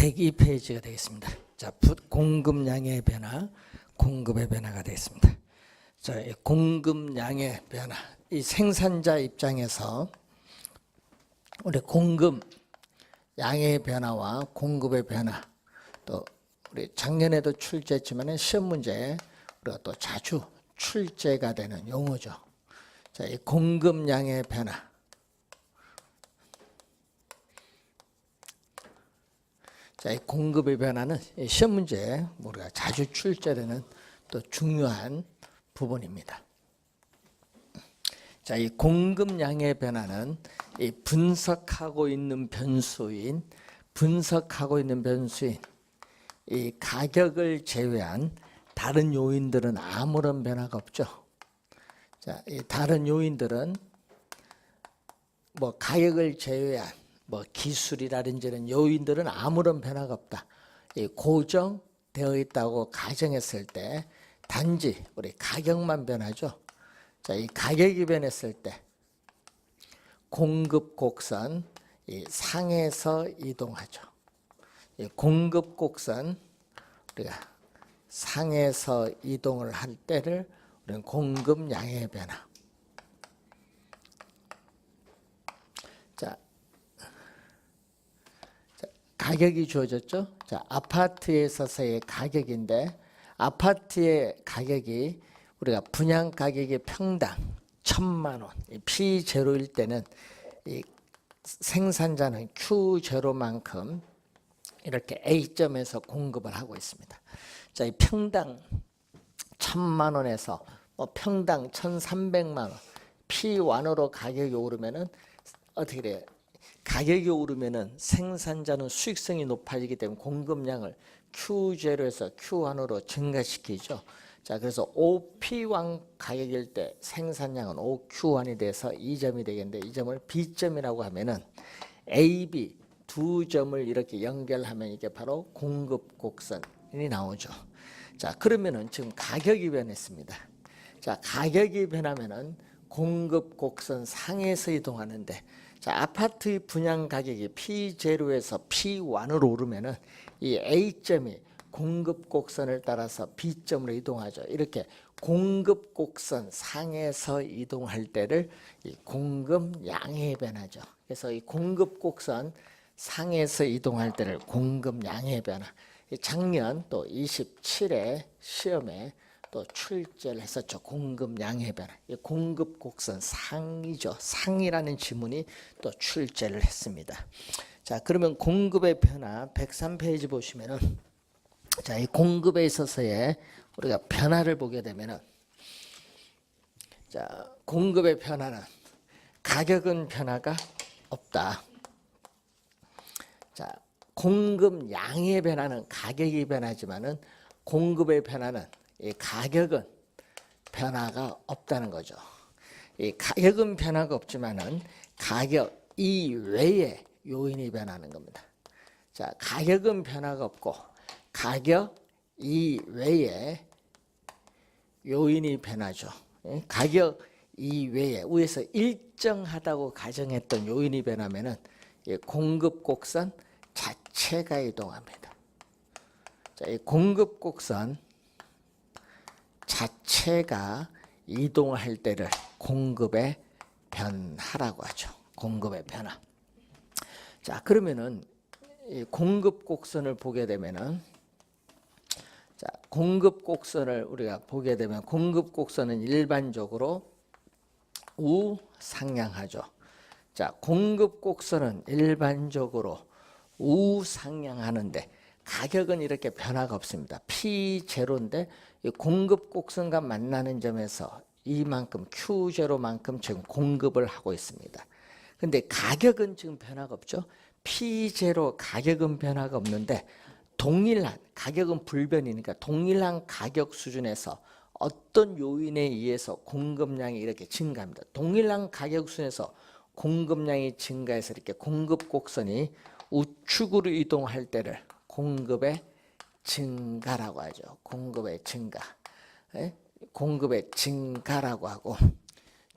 102페이지가 되겠습니다. 자, 공급량의 변화, 공급의 변화가 되겠습니다. 자, 이 공급량의 변화, 이 생산자 입장에서 우리 공급량의 변화와 공급의 변화, 또 우리 작년에도 출제했지만 시험 문제에 우리가 또 자주 출제가 되는 용어죠. 자, 이 공급량의 변화. 자, 이 공급의 변화는 시험 문제에 우리가 자주 출제되는 또 중요한 부분입니다. 자, 이 공급량의 변화는 이 분석하고 있는 변수인 이 가격을 제외한 다른 요인들은 아무런 변화가 없죠. 자, 이 다른 요인들은 뭐 가격을 제외한 뭐 기술이라든지 이런 요인들은 아무런 변화가 없다. 이 고정되어 있다고 가정했을 때 단지 우리 가격만 변하죠. 자, 이 가격이 변했을 때 공급 곡선 이 상에서 이동하죠. 이 공급 곡선 우리가 상에서 이동을 할 때를 우리는 공급량의 변화. 자, 가격이 주어졌죠. 자, 아파트에 있어서의 가격인데 아파트의 가격이 우리가 분양 가격이 평당 1,000만 원, P0일 때는 이 생산자는 Q0만큼 이렇게 A점에서 공급을 하고 있습니다. 자, 이 평당 1,000만 원에서 평당 1,300만 원, P1으로 가격이 오르면은 어떻게 돼요? 가격이 오르면은 생산자는 수익성이 높아지기 때문에 공급량을 Q0에서 Q1으로 증가시키죠. 자, 그래서 OP1 가격일 때 생산량은 OQ1이 돼서 2점이 되겠는데 이 점을 B점이라고 하면은 AB 두 점을 이렇게 연결하면 이게 바로 공급 곡선이 나오죠. 자, 그러면은 지금 가격이 변했습니다. 자, 가격이 변하면은 공급 곡선 상에서 이동하는데 자, 아파트의 분양 가격이 P0에서 P1으로 오르면은 이 A점이 공급 곡선을 따라서 B점으로 이동하죠. 이렇게 공급 곡선 상에서 이동할 때를 이 공급량의 변화죠. 그래서 이 공급 곡선 상에서 이동할 때를 공급량의 변화. 작년 또 27회 시험에 또 출제를 했었죠. 공급량의 변화. 공급 곡선 상이죠. 상이라는 지문이 또 출제를 했습니다. 자, 그러면 공급의 변화 103페이지 보시면은 자, 이 공급에 있어서의 우리가 변화를 보게 되면은 자, 공급의 변화는 가격은 변화가 없다. 자, 공급량의 변화는 가격이 변하지만은 공급의 변화는 이 가격은 변화가 없다는 거죠. 이 가격은 변화가 없지만은 가격 이외의 요인이 변하는 겁니다. 자, 가격은 변화가 없고 가격 이외의 요인이 변하죠. 가격 이외에 위에서 일정하다고 가정했던 요인이 변하면은 공급 곡선 자체가 이동합니다. 자, 이 공급 곡선 자체가 이동할 때를 공급의 변화라고 하죠. 공급의 변화. 자, 그러면은 이 공급 곡선을 보게 되면은 자, 공급 곡선을 우리가 보게 되면 공급 곡선은 일반적으로 우상향하죠. 자, 공급 곡선은 일반적으로 우상향하는데 가격은 이렇게 변화가 없습니다. P0인데 공급 곡선과 만나는 점에서 이만큼 Q0만큼 지금 공급을 하고 있습니다. 근데 가격은 지금 변화가 없죠. P0 가격은 변화가 없는데 동일한 가격은 불변이니까 동일한 가격 수준에서 어떤 요인에 의해서 공급량이 이렇게 증가합니다. 동일한 가격 수준에서 공급량이 증가해서 이렇게 공급 곡선이 우측으로 이동할 때를 공급의 증가라고 하죠. 공급의 증가. 공급의 증가라고 하고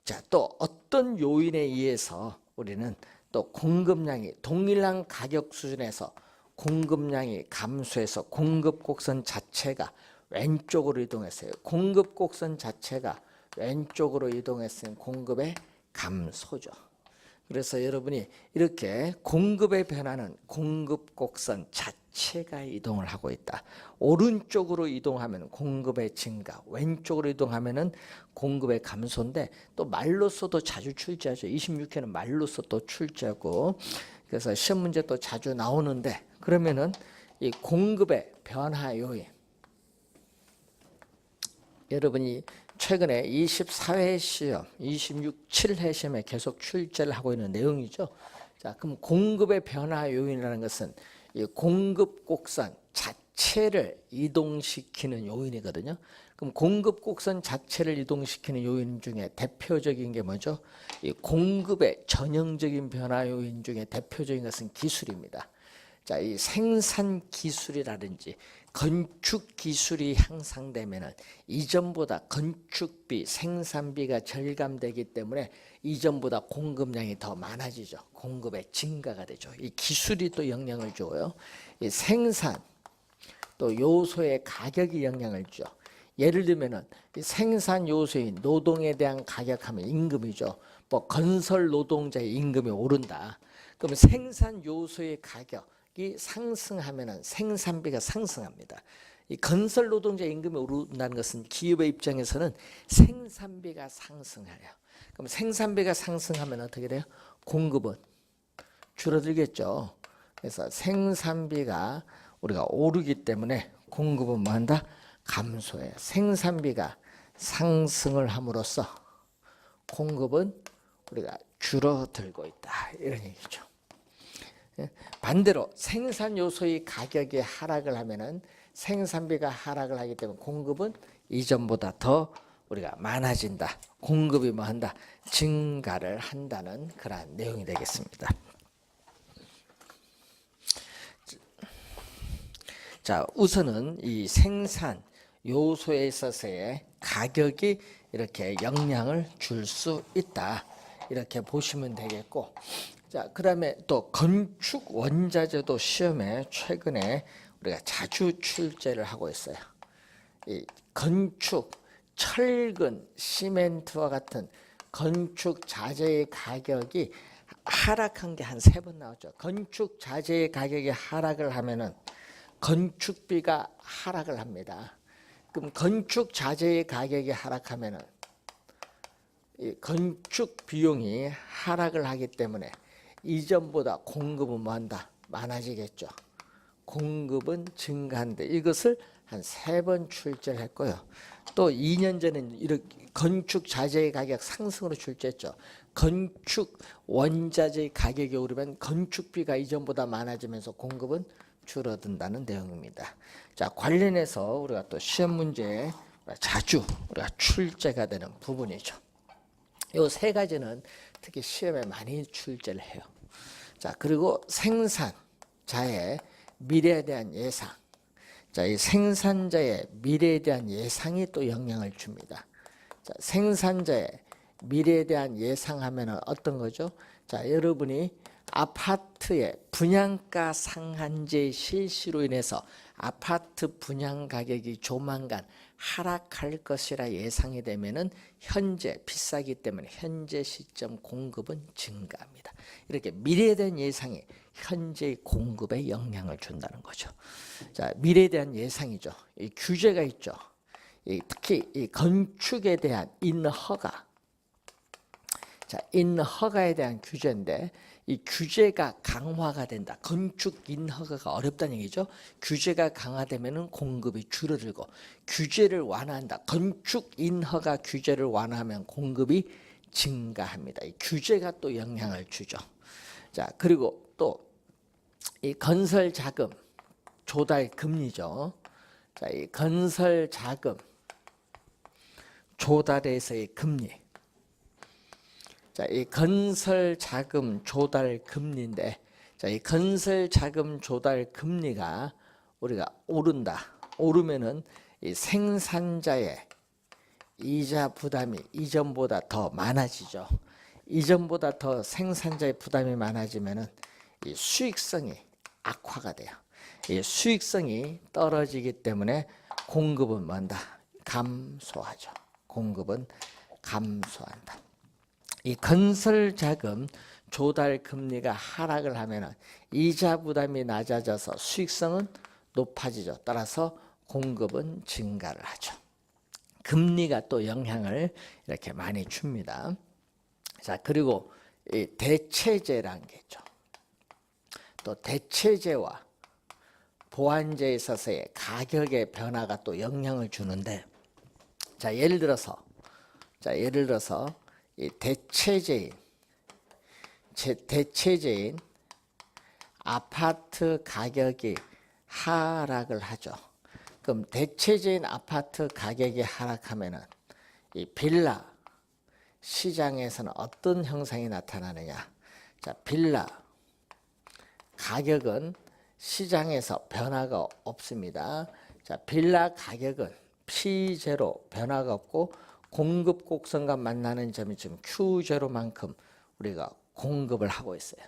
자, 또 어떤 요인에 의해서 우리는 또 공급량이 동일한 가격 수준에서 공급량이 감소해서 공급 곡선 자체가 왼쪽으로 이동했어요. 공급 곡선 자체가 왼쪽으로 이동했으면 공급의 감소죠. 그래서 여러분이 이렇게 공급의 변화는 공급 곡선 자체가 이동을 하고 있다. 오른쪽으로 이동하면 공급의 증가, 왼쪽으로 이동하면 공급의 감소인데 또 말로서도 자주 출제하죠. 26회는 말로서 또 출제하고 그래서 시험 문제 또 자주 나오는데 그러면은 이 공급의 변화 요인 여러분이 최근에 24회 시험, 7회 시험에 계속 출제를 하고 있는 내용이죠. 자, 그럼 공급의 변화 요인이라는 것은 이 공급 곡선 자체를 이동시키는 요인이거든요. 그럼 공급 곡선 자체를 이동시키는 요인 중에 대표적인 게 뭐죠? 이 공급의 전형적인 변화 요인 중에 대표적인 것은 기술입니다. 자, 이 생산 기술이라든지 건축 기술이 향상되면은 이전보다 건축비, 생산비가 절감되기 때문에 이전보다 공급량이 더 많아지죠. 공급의 증가가 되죠. 이 기술이 또 영향을 줘요. 이 생산 또 요소의 가격이 영향을 줘. 예를 들면은 이 생산 요소인 노동에 대한 가격하면 임금이죠. 뭐 건설 노동자의 임금이 오른다. 그럼 생산 요소의 가격이 상승하면은 생산비가 상승합니다. 이 건설 노동자 임금이 오른다는 것은 기업의 입장에서는 생산비가 상승해요. 그럼 생산비가 상승하면 어떻게 돼요? 공급은 줄어들겠죠. 그래서 생산비가 우리가 오르기 때문에 공급은 뭐한다? 감소해요. 생산비가 상승을 함으로써 공급은 우리가 줄어들고 있다. 이런 얘기죠. 반대로 생산 요소의 가격이 하락을 하면은 생산비가 하락을 하기 때문에 공급은 이전보다 더 우리가 많아진다. 공급이 뭐한다? 증가를 한다는 그러한 내용이 되겠습니다. 자, 우선은 이 생산 요소에 있어서의 가격이 이렇게 영향을 줄 수 있다. 이렇게 보시면 되겠고, 자, 그다음에 또 건축 원자재도 시험에 최근에 우리가 자주 출제를 하고 있어요. 이 건축, 철근, 시멘트와 같은 건축 자재의 가격이 하락한 게 한 3번 나왔죠. 건축 자재의 가격이 하락을 하면은 건축비가 하락을 합니다. 그럼 건축 자재의 가격이 하락하면은 이 건축 비용이 하락을 하기 때문에 이전보다 공급은 뭐한다? 많아지겠죠. 공급은 증가한데 이것을 한 3번 출제를 했고요. 또 2년 전에는 이렇게 건축 자재의 가격 상승으로 출제했죠. 건축 원자재 가격이 오르면 건축비가 이전보다 많아지면서 공급은 줄어든다는 내용입니다. 자, 관련해서 우리가 또 시험 문제에 자주 우리가 출제가 되는 부분이죠. 이 3가지는 특히 시험에 많이 출제를 해요. 자, 그리고 생산자의 미래에 대한 예상. 자, 이 생산자의 미래에 대한 예상이 또 영향을 줍니다. 자, 생산자의 미래에 대한 예상하면은 어떤 거죠? 자, 여러분이 아파트의 분양가 상한제 실시로 인해서 아파트 분양 가격이 조만간 하락할 것이라 예상이 되면은 현재 비싸기 때문에 현재 시점 공급은 증가합니다. 이렇게 미래에 대한 예상이 현재의 공급에 영향을 준다는 거죠. 자, 미래에 대한 예상이죠. 이 규제가 있죠. 특히 이 건축에 대한 인허가. 자, 인허가에 대한 규제인데 이 규제가 강화가 된다. 건축 인허가가 어렵다는 얘기죠. 규제가 강화되면은 공급이 줄어들고 규제를 완화한다. 건축 인허가 규제를 완화하면 공급이 증가합니다. 이 규제가 또 영향을 주죠. 자, 그리고 또 이 건설 자금 조달 금리죠. 자, 이 건설 자금 조달에서의 금리. 자, 이 건설 자금 조달 금리인데, 자, 이 건설 자금 조달 금리가 우리가 오른다. 오르면은 이 생산자의 이자 부담이 이전보다 더 많아지죠. 이전보다 더 생산자의 부담이 많아지면은 이 수익성이 악화가 돼요. 이 수익성이 떨어지기 때문에 공급은 뭔다? 감소하죠. 공급은 감소한다. 이 건설 자금 조달 금리가 하락을 하면은 이자 부담이 낮아져서 수익성은 높아지죠. 따라서 공급은 증가를 하죠. 금리가 또 영향을 이렇게 많이 줍니다. 자, 그리고 이 대체재라는 게 있죠. 또 대체재와 보완재에 있어서의 가격의 변화가 또 영향을 주는데, 자, 예를 들어서 이 대체재인 아파트 가격이 하락을 하죠. 그럼 대체재인 아파트 가격이 하락하면은 이 빌라 시장에서는 어떤 형상이 나타나느냐? 자, 빌라 가격은 시장에서 변화가 없습니다. 자, 빌라 가격은 P0 변화가 없고 공급 곡선과 만나는 점이 지금 Q0만큼 우리가 공급을 하고 있어요.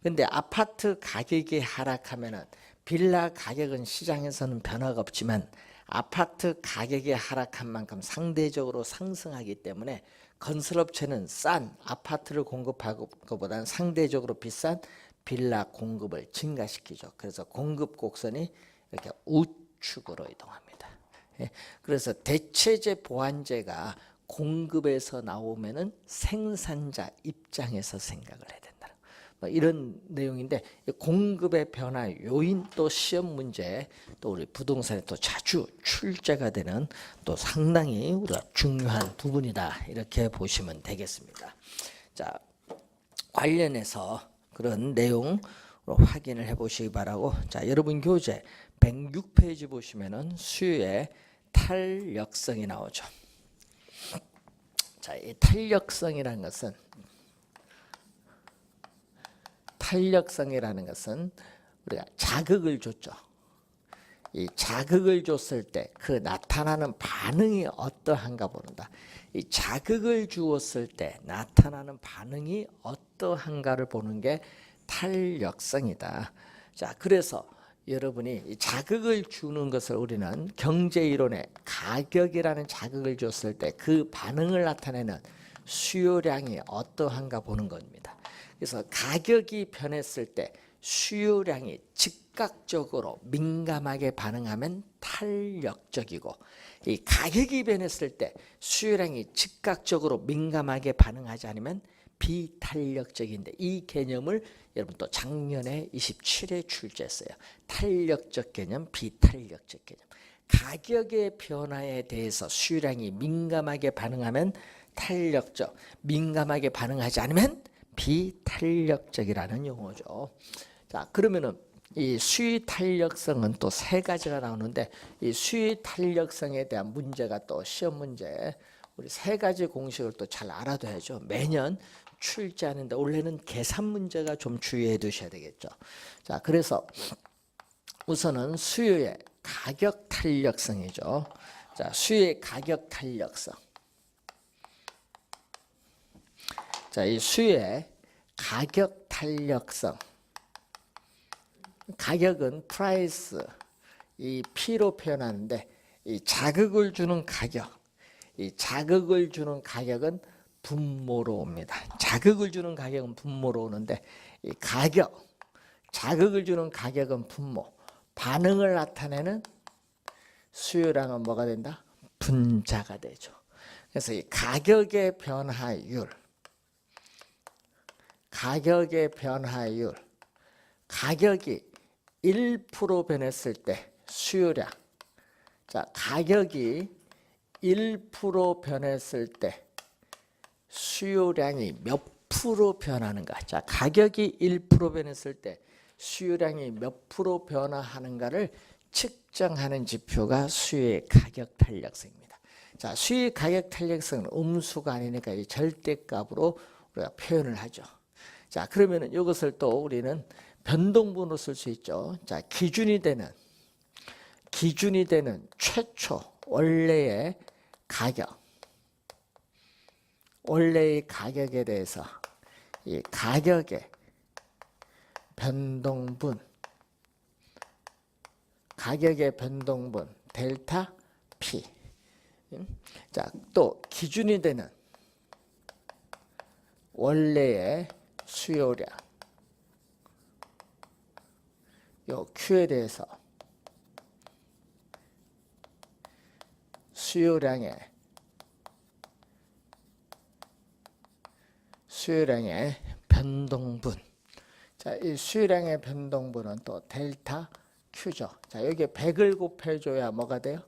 근데 아파트 가격이 하락하면은 빌라 가격은 시장에서는 변화가 없지만 아파트 가격이 하락한 만큼 상대적으로 상승하기 때문에 건설업체는 싼 아파트를 공급하는 것보다는 상대적으로 비싼 빌라 공급을 증가시키죠. 그래서 공급 곡선이 이렇게 우측으로 이동합니다. 그래서 대체재 보완재가 공급에서 나오면은 생산자 입장에서 생각을 해야 된다. 이런 내용인데 공급의 변화 요인 또 시험 문제 또 우리 부동산에 또 자주 출제가 되는 또 상당히 우리가 중요한 부분이다 이렇게 보시면 되겠습니다. 자, 관련해서 그런 내용 확인을 해보시기 바라고. 자, 여러분 교재 106페이지 보시면은 수요의 탄력성이 나오죠. 자, 이 탄력성이라는 것은 우리가 자극을 줬죠. 이 자극을 줬을 때 그 나타나는 반응이 어떠한가 보는다. 이 자극을 주었을 때 나타나는 반응이 어떠한가를 보는 게 탄력성이다. 자, 그래서 여러분이 이 자극을 주는 것을 우리는 경제이론에 가격이라는 자극을 줬을 때 그 반응을 나타내는 수요량이 어떠한가 보는 겁니다. 그래서 가격이 변했을 때 수요량이 즉각적으로 민감하게 반응하면 탄력적이고, 이 가격이 변했을 때 수요량이 즉각적으로 민감하게 반응하지 않으면 비탄력적인데, 이 개념을 여러분 또 작년에 27회 출제했어요. 탄력적 개념, 비탄력적 개념. 가격의 변화에 대해서 수요량이 민감하게 반응하면 탄력적, 민감하게 반응하지 않으면 비탄력적이라는 용어죠. 자, 그러면은 이 수위 탄력성은 또 세 가지가 나오는데, 이 수위 탄력성에 대한 문제가 또 시험 문제 우리 세 가지 공식을 또 잘 알아둬야죠. 매년 출제하는데 올해는 계산 문제가 좀 주의해 두셔야 되겠죠. 자, 그래서 우선은 수요의 가격 탄력성이죠. 자, 수요의 가격 탄력성. 자, 이 수요의 가격 탄력성. 가격은 프라이스, 이 P로 표현하는데, 이 자극을 주는 가격, 이 자극을 주는 가격은 분모로 옵니다. 자극을 주는 가격은 분모로 오는데, 이 가격, 자극을 주는 가격은 분모, 반응을 나타내는 수요량은 뭐가 된다? 분자가 되죠. 그래서 이 가격의 변화율, 가격이 1% 변했을 때 수요량, 자, 가격이 1% 변했을 때 수요량이 몇 프로 변하는가? 자, 가격이 1% 변했을 때 수요량이 몇 프로 변화하는가를 측정하는 지표가 수요의 가격 탄력성입니다. 자, 수요의 가격 탄력성은 음수가 아니니까 이 절대값으로 우리가 표현을 하죠. 자, 그러면은 이것을 또 우리는 변동분으로 쓸 수 있죠. 자, 기준이 되는 최초 원래의 가격에 대해서 이 가격의 변동분 가격의 변동분 델타 P. 자, 또 기준이 되는 원래의 수요량 요 Q에 대해서 수요량의 변동분. 자, 이 수요량의 변동분은 또 델타 Q죠. 자, 여기 100을 곱해줘야 뭐가 돼요?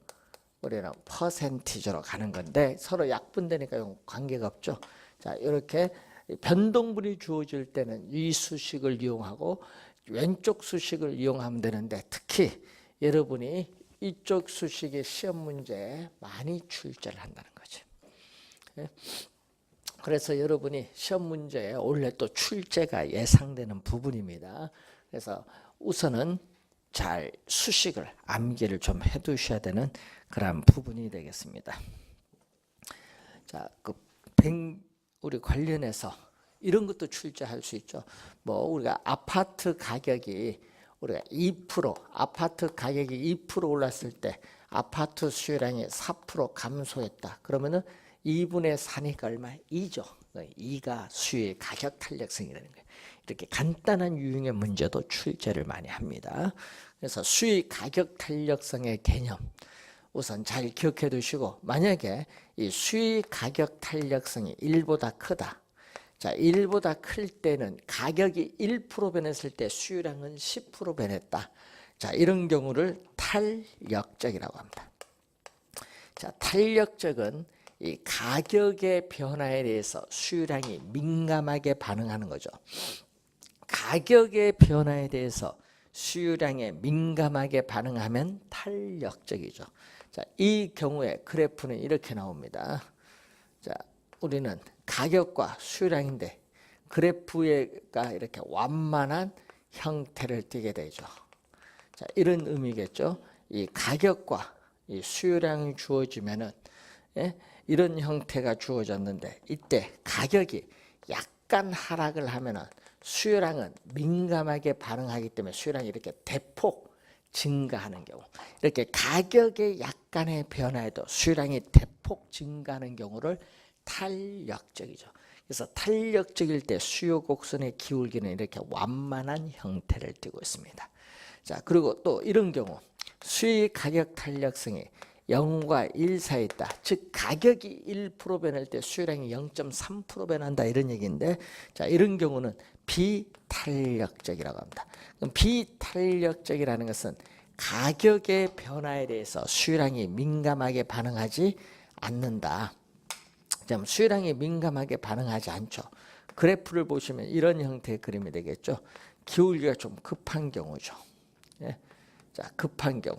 우리는 퍼센티지로 가는 건데 서로 약분되니까 관계가 없죠. 자, 이렇게 변동분이 주어질 때는 이 수식을 이용하고 왼쪽 수식을 이용하면 되는데 특히 여러분이 이쪽 수식의 시험 문제에 많이 출제를 한다는 거죠. 그래서 여러분이 시험 문제에 원래 또 출제가 예상되는 부분입니다. 그래서 우선은 잘 수식을 암기를 좀 해두셔야 되는 그런 부분이 되겠습니다. 자, 우리 관련해서 이런 것도 출제할 수 있죠. 뭐 우리가 아파트 가격이 우리가 2% 아파트 가격이 2% 올랐을 때 아파트 수요량이 4% 감소했다. 그러면은 2분의 4니까 얼마? 2죠. 2가 수요의 가격 탄력성이 되는 거예요. 이렇게 간단한 유형의 문제도 출제를 많이 합니다. 그래서 수요의 가격 탄력성의 개념 우선 잘 기억해 두시고 만약에 이 수요의 가격 탄력성이 1보다 크다. 자, 1보다 클 때는 가격이 1% 변했을 때 수요량은 10% 변했다. 자, 이런 경우를 탄력적이라고 합니다. 자, 탄력적은 이 가격의 변화에 대해서 수요량이 민감하게 반응하는 거죠. 가격의 변화에 대해서 수요량에 민감하게 반응하면 탄력적이죠. 자, 이 경우에 그래프는 이렇게 나옵니다. 자, 우리는 가격과 수요량인데 그래프가 이렇게 완만한 형태를 띠게 되죠. 자, 이런 의미겠죠. 이 가격과 이 수요량이 주어지면은 이런 형태가 주어졌는데 이때 가격이 약간 하락을 하면은 수요량은 민감하게 반응하기 때문에 수요량이 이렇게 대폭 증가하는 경우, 이렇게 가격의 약간의 변화에도 수요량이 대폭 증가하는 경우를 탄력적이죠. 그래서 탄력적일 때 수요 곡선의 기울기는 이렇게 완만한 형태를 띠고 있습니다. 자, 그리고 또 이런 경우 수요의 가격 탄력성이 0과 1 사이에 있다. 즉 가격이 1% 변할 때 수요량이 0.3% 변한다 이런 얘기인데, 자, 이런 경우는 비탄력적이라고 합니다. 그럼 비탄력적이라는 것은 가격의 변화에 대해서 수요량이 민감하게 반응하지 않는다. 수요량이 민감하게 반응하지 않죠. 그래프를 보시면 이런 형태의 그림이 되겠죠. 기울기가 좀 급한 경우죠. 예. 자, 급한 경우.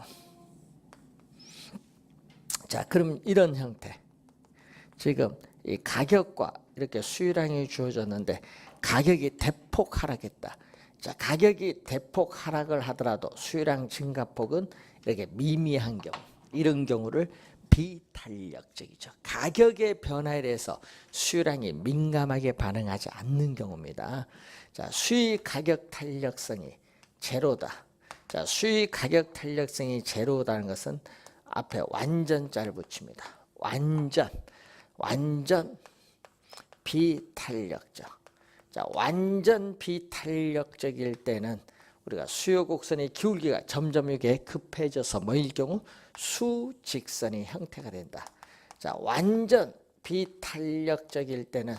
자, 그럼 이런 형태. 지금 이 가격과 이렇게 수요량이 주어졌는데 가격이 대폭 하락했다. 자, 가격이 대폭 하락을 하더라도 수요량 증가폭은 이렇게 미미한 경우, 이런 경우를 비탄력적이죠. 가격의 변화에 대해서 수요량이 민감하게 반응하지 않는 경우입니다. 자, 수요 가격 탄력성이 제로다. 자, 수요 가격 탄력성이 제로다는 것은 앞에 완전자를 붙입니다. 완전 비탄력적. 자, 완전 비탄력적일 때는 우리가 수요 곡선의 기울기가 점점 이게 급해져서 뭐일 경우 수직선의 형태가 된다. 자, 완전 비탄력적일 때는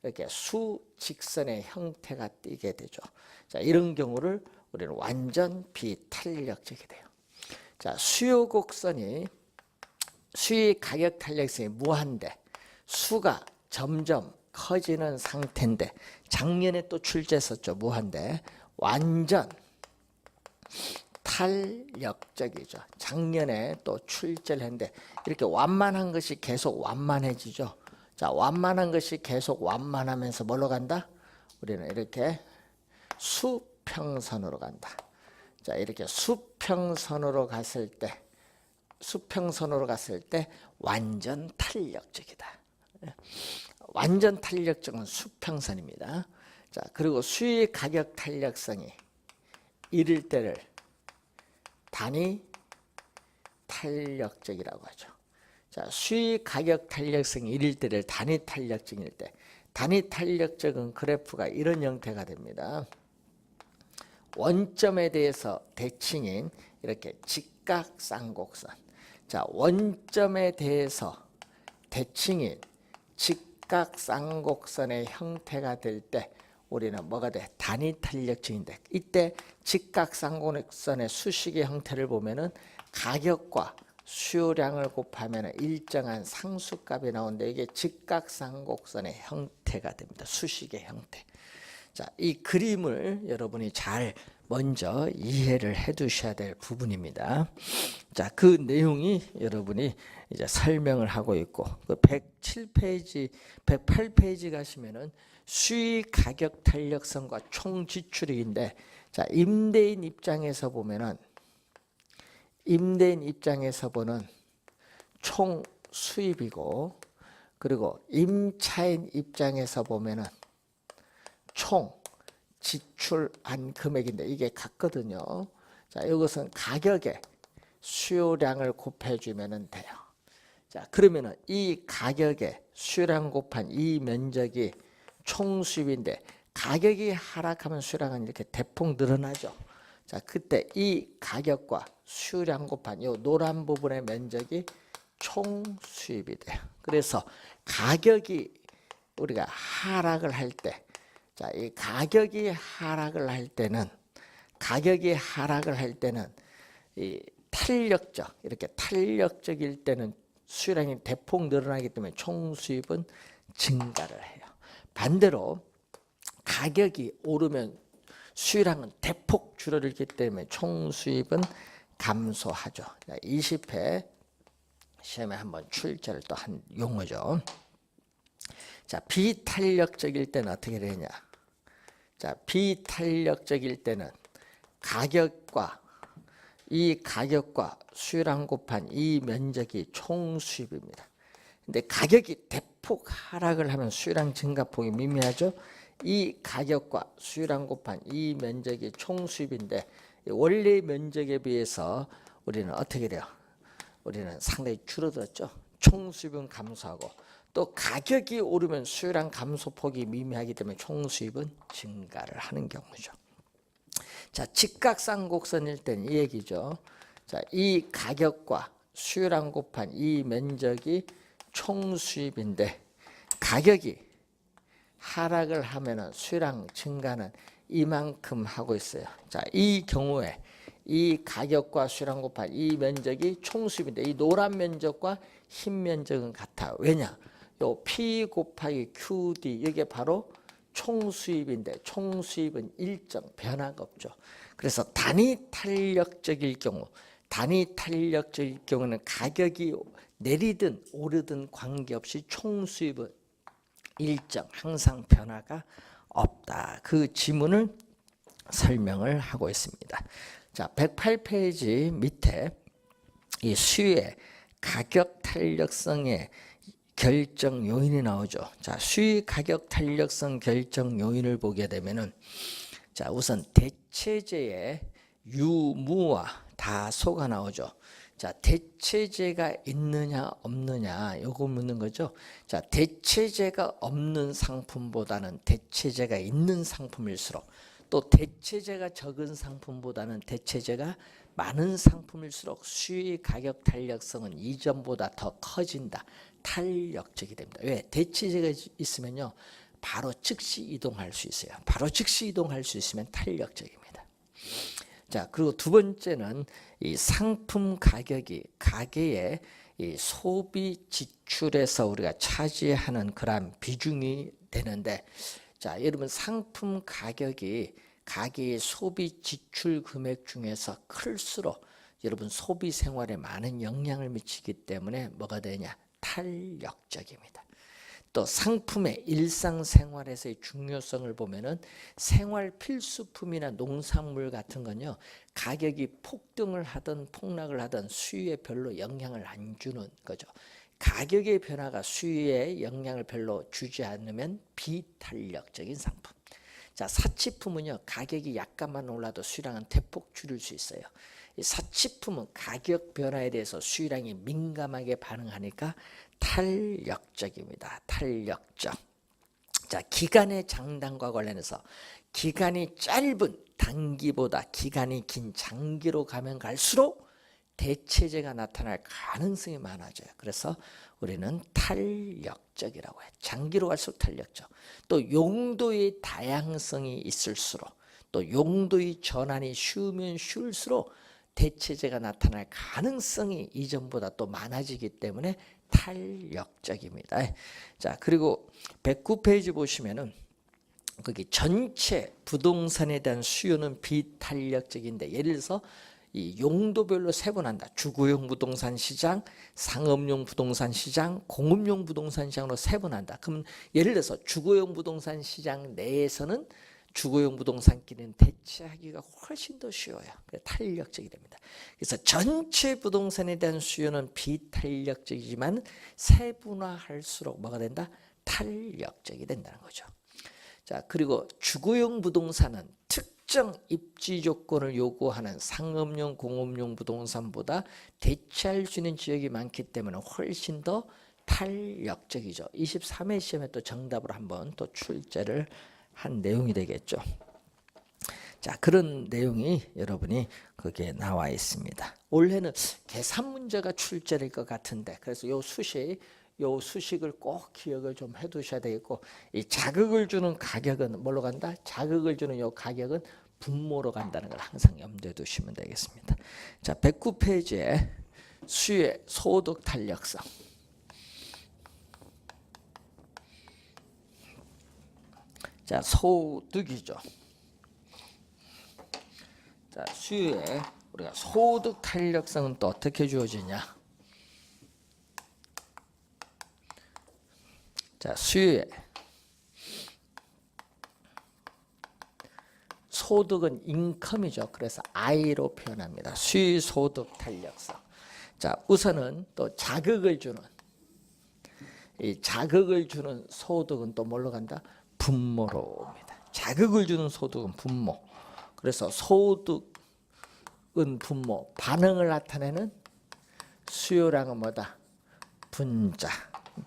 이렇게 수직선의 형태가 띄게 되죠. 자, 이런 경우를 우리는 완전 비탄력적이 돼요. 자, 수요 곡선이 수의 가격 탄력성이 무한대, 수가 점점 커지는 상태인데 작년에 또 출제했었죠. 무한대 완전 탄력적이죠. 작년에 또 출제를 했는데 이렇게 완만한 것이 계속 완만해지죠. 자, 완만한 것이 계속 완만하면서 뭘로 간다? 우리는 이렇게 수평선으로 간다. 자, 이렇게 수평선으로 갔을 때 완전 탄력적이다. 완전 탄력적은 수평선입니다. 자, 그리고 수의 가격 탄력성이 이를 때를 단위 탄력적이라고 하죠. 자, 수익 가격 탄력성이 1일 때를 단위 탄력적일 때, 단위 탄력적은 그래프가 이런 형태가 됩니다. 원점에 대해서 대칭인 이렇게 직각쌍곡선. 자, 원점에 대해서 대칭인 직각쌍곡선의 형태가 될 때 우리는 뭐가 돼? 단위 탄력적인데, 이때 직각쌍곡선의 수식의 형태를 보면은 가격과 수요량을 곱하면 일정한 상수값이 나오는데, 이게 직각쌍곡선의 형태가 됩니다. 수식의 형태. 자, 이 그림을 여러분이 잘 먼저 이해를 해 두셔야 될 부분입니다. 자, 그 내용이 여러분이 이제 설명을 하고 있고, 그 107페이지, 108페이지 가시면은 수익 가격 탄력성과 총 지출익인데, 자, 임대인 입장에서 보면은 보는 총 수입이고, 그리고 임차인 입장에서 보면은 총 지출한 금액인데 이게 같거든요. 자, 이것은 가격에 수요량을 곱해주면 돼요. 자, 그러면은 이 가격에 수요량 곱한 이 면적이 총 수입인데, 가격이 하락하면 수요량은 이렇게 대폭 늘어나죠. 자, 그때 이 가격과 수요량 곱한 이 노란 부분의 면적이 총 수입이 돼요. 그래서 가격이 우리가 하락을 할 때, 자, 이 가격이 하락을 할 때는 이 탄력적, 이렇게 탄력적일 때는 수요량이 대폭 늘어나기 때문에 총 수입은 증가를 해요. 반대로 가격이 오르면 수요량은 대폭 줄어들기 때문에 총 수입은 감소하죠. 20회 시험에 한번 출제를 또 한 용어죠. 자, 비탄력적일 때는 어떻게 되냐? 자, 비탄력적일 때는 가격과 수요량 곱한 이 면적이 총 수입입니다. 근데 가격이 대폭 하락을 하면 수요량 증가폭이 미미하죠. 이 가격과 수요량 곱한 이 면적이 총 수입인데, 원래 면적에 비해서 우리는 어떻게 돼요? 우리는 상당히 줄어들었죠. 총 수입은 감소하고, 또 가격이 오르면 수요량 감소폭이 미미하기 때문에 총 수입은 증가를 하는 경우죠. 자, 직각쌍곡선일 때는 이 얘기죠. 자, 이 가격과 수요량 곱한 이 면적이 총 수입인데, 가격이 하락을 하면은 수요량 증가는 이만큼 하고 있어요. 자, 이 경우에 이 가격과 수요량 곱한 이 면적이 총 수입인데, 이 노란 면적과 흰 면적은 같아. 왜냐? 요 P 곱하기 QD, 이게 바로 총 수입인데, 총 수입은 일정 변화가 없죠. 그래서 단위 탄력적일 경우는 가격이 내리든 오르든 관계없이 총 수입은 일정, 항상 변화가 없다. 그 지문을 설명을 하고 있습니다. 자, 108페이지 밑에 이 수의 가격 탄력성의 결정 요인이 나오죠. 자, 수의 가격 탄력성 결정 요인을 보게 되면은, 자, 우선 대체재의 유무와 다소가 나오죠. 자, 대체재가 있느냐 없느냐, 요거 묻는 거죠. 자, 대체재가 없는 상품보다는 대체재가 있는 상품일수록, 또 대체재가 적은 상품보다는 대체재가 많은 상품일수록 수의 가격 탄력성은 이전보다 더 커진다. 탄력적이 됩니다. 왜? 대체재가 있으면요, 바로 즉시 이동할 수 있어요. 바로 즉시 이동할 수 있으면 탄력적입니다. 자, 그리고 두 번째는 이 상품 가격이 가계의 이 소비 지출에서 우리가 차지하는 그런 비중이 되는데, 자, 여러분 상품 가격이 가계의 소비 지출 금액 중에서 클수록 여러분 소비 생활에 많은 영향을 미치기 때문에 뭐가 되냐? 탄력적입니다. 또 상품의 일상생활에서의 중요성을 보면은 생활 필수품이나 농산물 같은 건요, 가격이 폭등을 하든 폭락을 하든 수요에 별로 영향을 안 주는 거죠. 가격의 변화가 수요에 영향을 별로 주지 않으면 비탄력적인 상품. 자, 사치품은요, 가격이 약간만 올라도 수요량은 대폭 줄일 수 있어요. 이 사치품은 가격 변화에 대해서 수요량이 민감하게 반응하니까 탄력적입니다. 탄력적. 자, 기간의 장단과 관련해서 기간이 짧은 단기보다 기간이 긴 장기로 가면 갈수록 대체제가 나타날 가능성이 많아져요. 그래서 우리는 탄력적이라고 해요. 장기로 갈수록 탄력적. 또 용도의 다양성이 있을수록, 또 용도의 전환이 쉬우면 쉬울수록 대체제가 나타날 가능성이 이전보다 또 많아지기 때문에 탄력적입니다. 자, 그리고 109페이지 보시면은 거기 전체 부동산에 대한 수요는 비탄력적인데, 예를 들어서 이 용도별로 세분한다. 주거용 부동산 시장, 상업용 부동산 시장, 공업용 부동산 시장으로 세분한다. 그럼 예를 들어서 주거용 부동산 시장 내에서는 주거용 부동산끼리는 대체하기가 훨씬 더 쉬워요. 탄력적이 됩니다. 그래서 전체 부동산에 대한 수요는 비탄력적이지만 세분화할수록 뭐가 된다? 탄력적이 된다는 거죠. 자, 그리고 주거용 부동산은 특정 입지 조건을 요구하는 상업용, 공업용 부동산보다 대체할 수 있는 지역이 많기 때문에 훨씬 더 탄력적이죠. 23회 시험에 또 정답으로 한번 또 출제를 한 내용이 되겠죠. 자, 그런 내용이 여러분이 거기에 나와 있습니다. 올해는 계산 문제가 출제될 것 같은데, 그래서 요 수식을 꼭 기억을 좀 해두셔야 되겠고, 이 자극을 주는 가격은 뭘로 간다? 자극을 주는 요 가격은 분모로 간다는 걸 항상 염두에 두시면 되겠습니다. 자, 109페이지에 수요의 소득 탄력성. 자, 소득이죠. 자, 수요의 우리가 소득 탄력성은 또 어떻게 주어지냐? 자, 수요의 소득은 인컴이죠. 그래서 I로 표현합니다. 수요 소득 탄력성. 자, 우선은 또 자극을 주는, 이 자극을 주는 소득은 또 뭘로 간다? 분모로 옵니다. 자극을 주는 소득은 분모. 그래서 소득은 분모, 반응을 나타내는 수요량은 뭐다? 분자.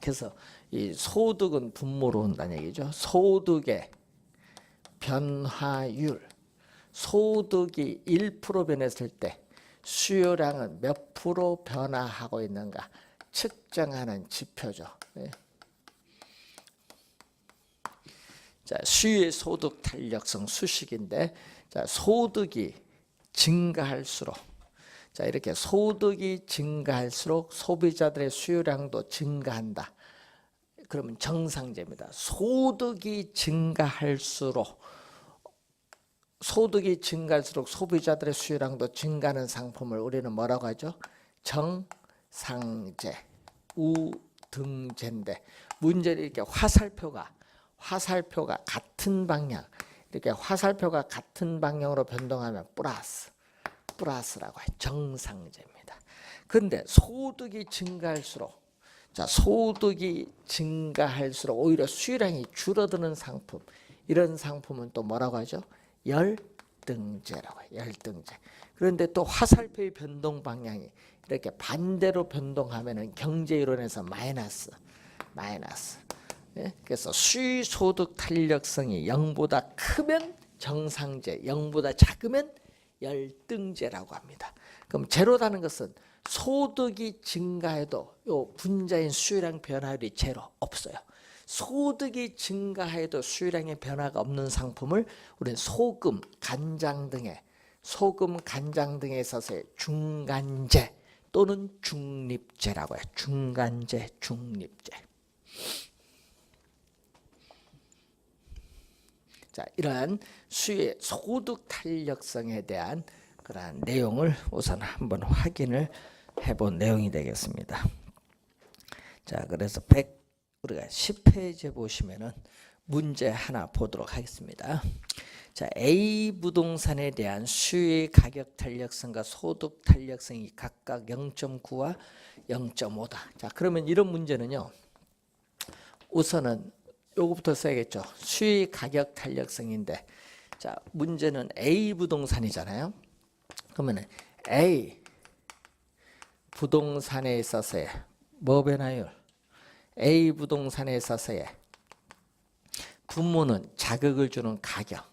그래서 이 소득은 분모로 온다는 얘기죠. 소득의 변화율, 소득이 1% 변했을 때 수요량은 몇 프로 변화하고 있는가 측정하는 지표죠. 네. 자, 수요의 소득 탄력성 수식인데, 자, 소득이 증가할수록, 자, 이렇게 소득이 증가할수록 소비자들의 수요량도 증가한다. 그러면 정상제입니다. 소득이 증가할수록 소비자들의 수요량도 증가하는 상품을 우리는 뭐라고 하죠? 정상제, 우등제인데, 문제는 이렇게 화살표가 같은 방향, 이렇게 화살표가 같은 방향으로 변동하면 플러스라고 해요. 정상제입니다. 그런데 소득이 증가할수록, 자, 소득이 증가할수록 오히려 수요량이 줄어드는 상품, 이런 상품은 또 뭐라고 하죠? 열등제라고 해요. 열등제. 그런데 또 화살표의 변동 방향이 이렇게 반대로 변동하면은 경제 이론에서 마이너스. 예? 그래서 수요 소득 탄력성이 0보다 크면 정상제, 0보다 작으면 열등제라고 합니다. 그럼 제로라는 것은 소득이 증가해도 요 분자인 수요량 변화율이 제로 없어요. 소득이 증가해도 수요량의 변화가 없는 상품을 우리는 소금, 간장 등에 있어서의 중간제 또는 중립제라고 해요. 중간제, 중립제. 자, 이러한 수요의 소득 탄력성에 대한 그러한 내용을 우선 한번 확인을 해본 내용이 되겠습니다. 자, 그래서 우리가 10페이지에 보시면은 문제 하나 보도록 하겠습니다. 자, A 부동산에 대한 수요의 가격 탄력성과 소득 탄력성이 각각 0.9와 0.5다. 자, 그러면 이런 문제는요, 우선은 요거부터 써야겠죠. 수의 가격 탄력성인데, 자, 문제는 A 부동산이잖아요. 그러면 A 부동산에 있어서의 뭐 변화율? A 부동산에 있어서의 분모는 자극을 주는 가격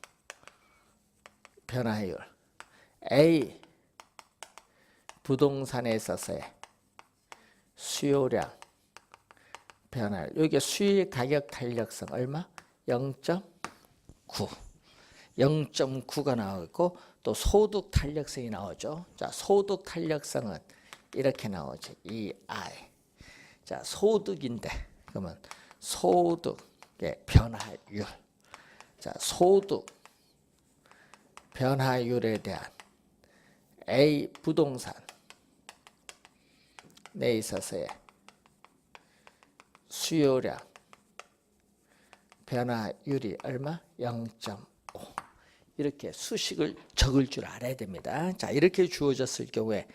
변화율. A 부동산에 있어서의 수요량 변화율. 여기 수의 가격 탄력성 얼마? 0.9. 0.9가 나오고 또 소득 탄력성이 나오죠. 자, 소득 탄력성은 이렇게 나오죠. 이 I. 자, 소득인데 그러면 소득의 변화율. 자, 소득 변화율에 대한 A 부동산 내 있어서의 수요량 변화율이 얼마? 0.5. 이렇게 수식을 적을 줄 알아야 됩니다. 자, 이렇게 주어졌을 경우에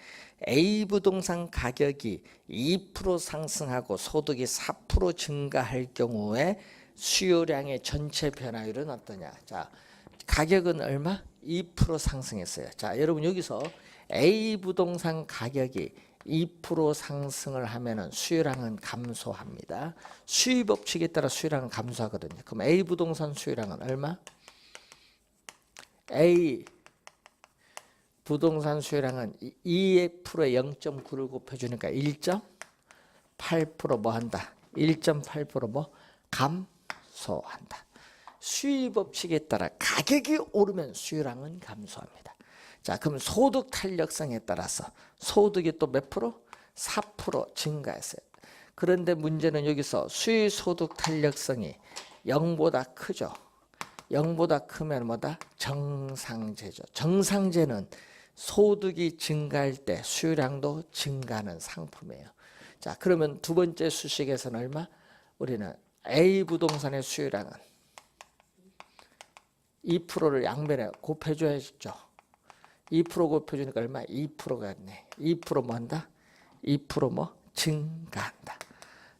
A 부동산 가격이 2% 상승하고 소득이 4% 증가할 경우에 수요량의 전체 변화율은 어떠냐? 자, 가격은 얼마? 2% 상승했어요. 자, 여러분 여기서 A 부동산 가격이 2% 상승을 하면은 수요량은 감소합니다. 수요 법칙에 따라 수요량은 감소하거든요. 그럼 A 부동산 수요량은 얼마? A 부동산 수요량은 2%에 0.9를 곱해주니까 1.8% 뭐 한다? 1.8% 뭐 감소한다. 수요 법칙에 따라 가격이 오르면 수요량은 감소합니다. 자, 그럼 소득 탄력성에 따라서 소득이 또 몇 프로? 4% 증가했어요. 그런데 문제는 여기서 수요 소득 탄력성이 0보다 크죠. 0보다 크면 뭐다? 정상제죠. 정상제는 소득이 증가할 때 수요량도 증가하는 상품이에요. 자, 그러면 두 번째 수식에서는 얼마? 우리는 A 부동산의 수요량은 2%를 양변에 곱해줘야죠. 2% 곱해주니까 얼마? 2%가 있네. 2% 뭐 한다? 2% 뭐 증가한다.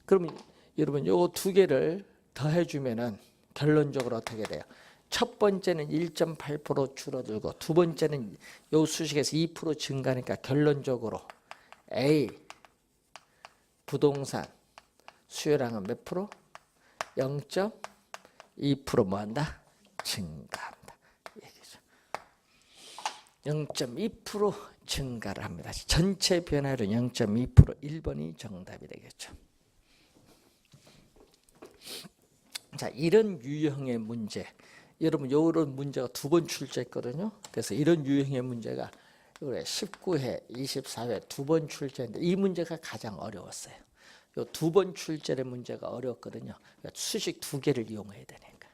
그러면 여러분 요 두 개를 더해주면은 결론적으로 어떻게 돼요? 첫 번째는 1.8% 줄어들고 두 번째는 요 수식에서 2% 증가하니까 결론적으로 A 부동산 수요량은 몇 프로? 0.2% 뭐 한다? 증가한다. 얘기죠. 0.2% 증가를 합니다. 전체 변화율은 0.2%. 1번이 정답이 되겠죠. 자, 이런 유형의 문제. 여러분, 이런 문제가 두 번 출제했거든요. 그래서 이런 유형의 문제가 19회, 24회 두 번 출제인데 이 문제가 가장 어려웠어요. 요 두 번 출제의 문제가 어려웠거든요. 그러니까 수식 두 개를 이용해야 되니까.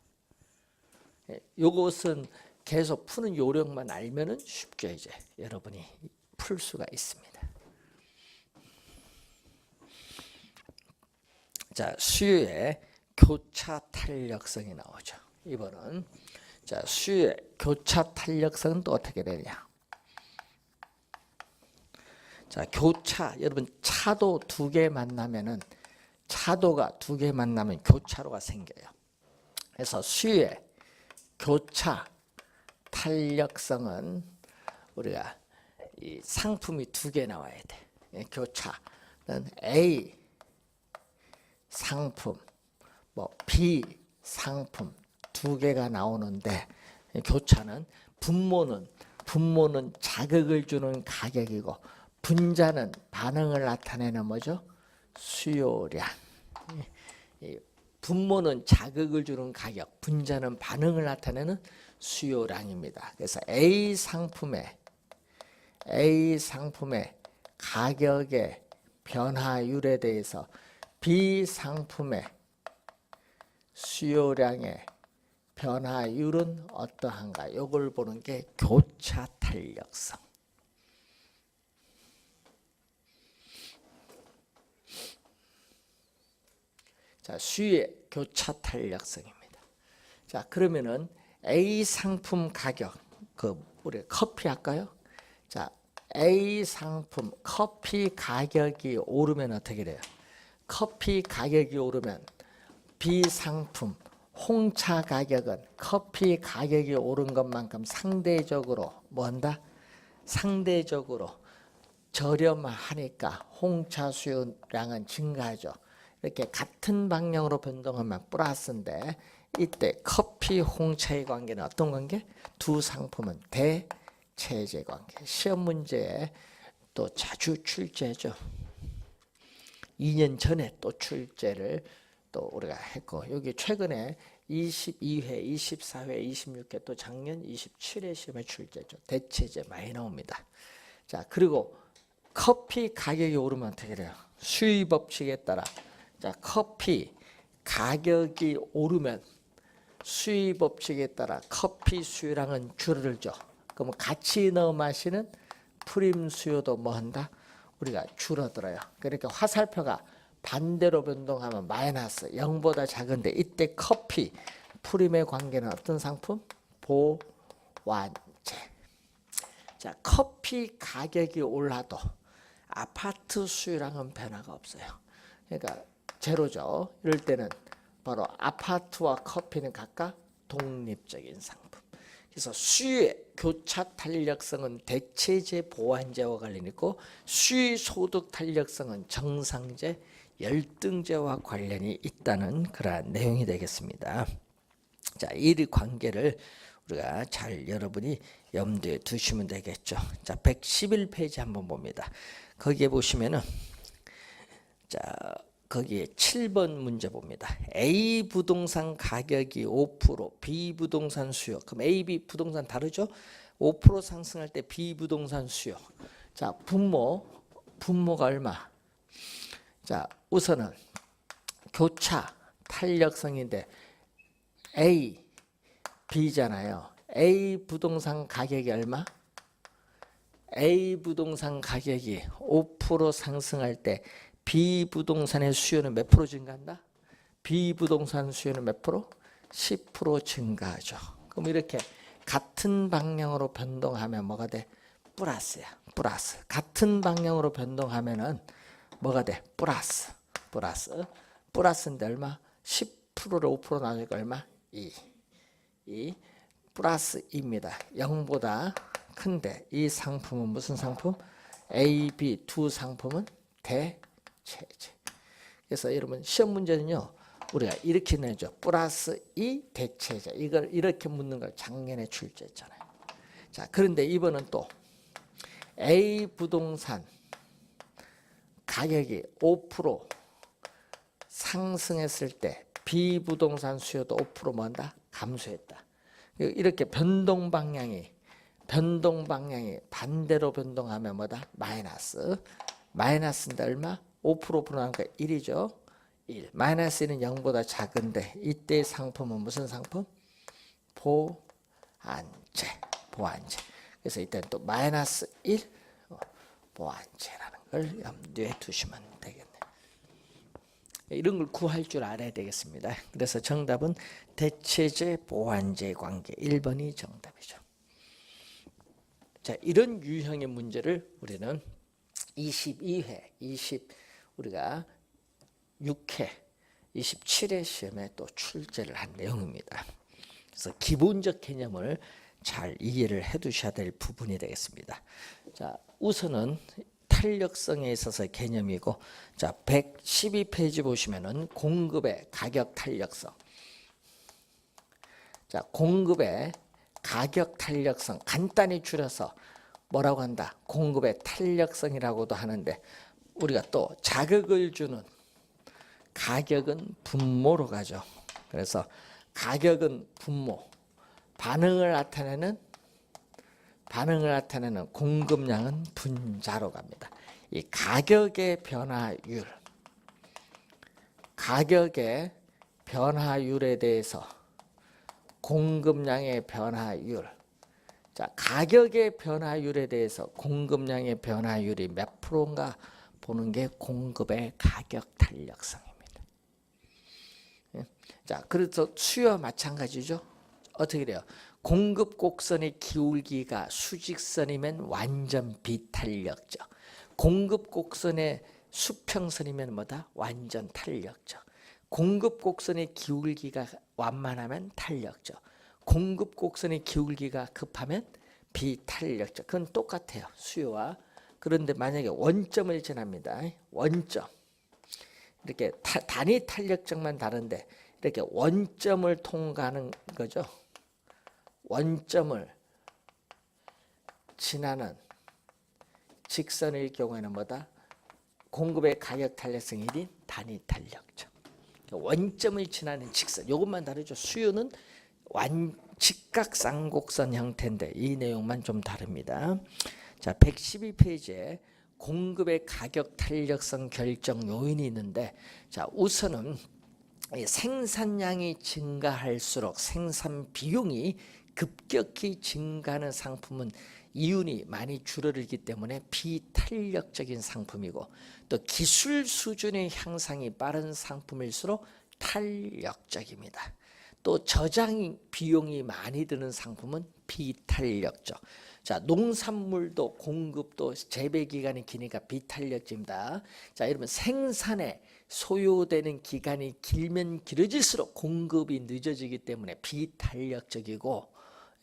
요것은 계속 푸는 요령만 알면은 쉽게 이제 여러분이 풀 수가 있습니다. 자, 수요의 교차 탄력성이 나오죠. 이번은 자, 수요의 교차 탄력성은 또 어떻게 되냐? 자, 교차 여러분 차도 두 개 만나면은 차도가 두 개 만나면 교차로가 생겨요. 그래서 수요의 교차 탄력성은 우리가 이 상품이 두 개 나와야 돼. 교차는 A 상품, 뭐 B 상품 두 개가 나오는데 교차는 분모는 자극을 주는 가격이고 분자는 반응을 나타내는 뭐죠? 수요량. 분모는 자극을 주는 가격, 분자는 반응을 나타내는 수요량입니다. 그래서 A 상품의 가격의 변화율에 대해서 B 상품의 수요량의 변화율은 어떠한가? 이걸 보는 게 교차 탄력성. 자, 수요의 교차 탄력성입니다. 자, 그러면은 A 상품 가격, 우리 커피 할까요? 자, A 상품 커피 가격이 오르면 어떻게 돼요? 커피 가격이 오르면 비상품 홍차 가격은 커피 가격이 오른 것만큼 상대적으로 뭐한다? 상대적으로 저렴하니까 홍차 수요량은 증가하죠. 이렇게 같은 방향으로 변동하면 플러스인데 이때 커피 홍차의 관계는 어떤 관계? 두 상품은 대체제 관계. 시험 문제에 또 자주 출제죠. 2년 전에 또 출제를 또 우리가 했고 여기 최근에 22회, 24회, 26회 또 작년 27회 시험에 출제죠. 대체제 많이 나옵니다. 자, 그리고 커피 가격이 오르면 어떻게 돼요? 수요 법칙에 따라 자, 커피 가격이 오르면 수요 법칙에 따라 커피 수요량은 줄어들죠. 그러면 같이 넣어 마시는 프림 수요도 뭐 한다? 우리가 줄어들어요. 그러니까 화살표가 반대로 변동하면 마이너스 0보다 작은데 이때 커피 프림의 관계는 어떤 상품? 보완제. 자, 커피 가격이 올라도 아파트 수요량은 변화가 없어요. 그러니까 제로죠. 이럴 때는 바로 아파트와 커피는 각각 독립적인 상품. 그래서 수요의 교차 탄력성은 대체제 보완제와 관련이 있고 수요 소득 탄력성은 정상제 열등제와 관련이 있다는 그러한 내용이 되겠습니다. 자, 이 관계를 우리가 잘 여러분이 염두에 두시면 되겠죠. 자, 111페이지 한번 봅니다. 거기에 보시면은 자, 거기에 7번 문제 봅니다. A 부동산 가격이 5%, B 부동산 수요. 그럼 A, B 부동산 다르죠? 5% 상승할 때 B 부동산 수요. 자, 분모가 얼마? 자, 우선은 교차 탄력성인데 A, B잖아요. A 부동산 가격이 얼마? A 부동산 가격이 5% 상승할 때 B 부동산의 수요는 몇 프로 증가한다? B 부동산 수요는 몇 프로? 10% 증가하죠. 그럼 이렇게 같은 방향으로 변동하면 뭐가 돼? 플러스야. 플러스. 같은 방향으로 변동하면은 뭐가 돼? 플러스. 플러스인데 얼마? 10%를 5% 나누니까 얼마? 2 플러스 2입니다. 0보다 큰데 이 상품은 무슨 상품? A, B 두 상품은 대체제. 그래서 여러분 시험 문제는요 우리가 이렇게 내죠. 플러스 2 대체제. 이걸 이렇게 묻는 걸 작년에 출제했잖아요. 자, 그런데 이번은 또 A 부동산 가격이 5% 상승했을 때 B 부동산 수요도 5% 뭐한다? 감소했다. 이렇게 변동 방향이 반대로 변동하면 뭐다? 마이너스인데 얼마? 5% 나니까 1이죠. 1. 마이너스 1은 0보다 작은데 이때 상품은 무슨 상품? 보완제. 그래서 이때는 또 마이너스 1 보완제라는 걸 염두에 두시면 되겠네요. 이런 걸 구할 줄 알아야 되겠습니다. 그래서 정답은 대체제 보완제 관계 1번이 정답이죠. 자, 이런 유형의 문제를 우리는 22회, 우리가 6회, 27회 시험에 또 출제를 한 내용입니다. 그래서 기본적 개념을 잘 이해를 해 두셔야 될 부분이 되겠습니다. 자, 우선은 탄력성에 있어서의 개념이고, 자, 112페이지 보시면은 공급의 가격 탄력성. 자, 공급의 가격 탄력성 간단히 줄여서 뭐라고 한다? 공급의 탄력성이라고도 하는데 우리가 또 자극을 주는 가격은 분모로 가죠. 그래서 가격은 분모, 반응을 나타내는 공급량은 분자로 갑니다. 이 가격의 변화율에 대해서 공급량의 변화율. 자, 가격의 변화율에 대해서 공급량의 변화율이 몇 프로인가 보는 게 공급의 가격 탄력성입니다. 자, 그래서 수요와 마찬가지죠. 어떻게 돼요? 공급 곡선의 기울기가 수직선이면 완전 비탄력적. 공급 곡선의 수평선이면 뭐다? 완전 탄력적. 공급 곡선의 기울기가 완만하면 탄력죠. 공급 곡선의 기울기가 급하면 비탄력죠. 그건 똑같아요. 수요와. 그런데 만약에 원점을 지납니다. 원점. 이렇게 단위 탄력점만 다른데 이렇게 원점을 통과하는 거죠. 원점을 지나는 직선일 경우에는 뭐다? 공급의 가격 탄력성 1인 단위 탄력점. 원점을 지나는 직선. 이것만 다르죠. 수요는 직각쌍곡선 형태인데 이 내용만 좀 다릅니다. 자, 112페이지에 공급의 가격 탄력성 결정 요인이 있는데, 자, 우선은 생산량이 증가할수록 생산 비용이 급격히 증가하는 상품은 이윤이 많이 줄어들기 때문에 비탄력적인 상품이고, 또 기술 수준의 향상이 빠른 상품일수록 탄력적입니다. 또 저장 비용이 많이 드는 상품은 비탄력적. 자, 농산물도 공급도 재배 기간이 기니까 비탄력적입니다. 자, 여러분 생산에 소요되는 기간이 길면 길어질수록 공급이 늦어지기 때문에 비탄력적이고,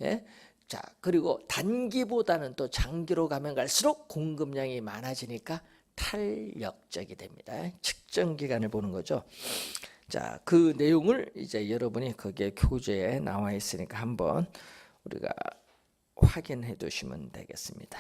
예? 자, 그리고 단기보다는 또 장기로 가면 갈수록 공급량이 많아지니까 탄력적이 됩니다. 측정 기간을 보는 거죠. 자, 그 내용을 이제 여러분이 거기에 교재에 나와 있으니까 한번 우리가 확인해 두시면 되겠습니다.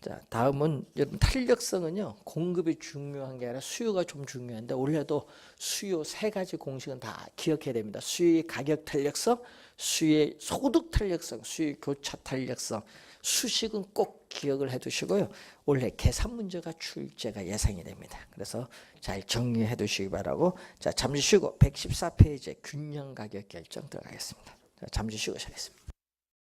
자, 다음은 여러분 탄력성은요, 공급이 중요한 게 아니라 수요가 좀 중요한데, 올해도 수요 세 가지 공식은 다 기억해야 됩니다. 수요의 가격 탄력성, 수요의 소득 탄력성, 수요의 교차 탄력성, 수식은 꼭 기억을 해 두시고요. 올해 계산 문제가 출제가 예상이 됩니다. 그래서 잘 정리해 두시기 바라고, 자, 잠시 쉬고 114페이지에 균형 가격 결정 들어가겠습니다. 자, 잠시 쉬고 시작하겠습니다.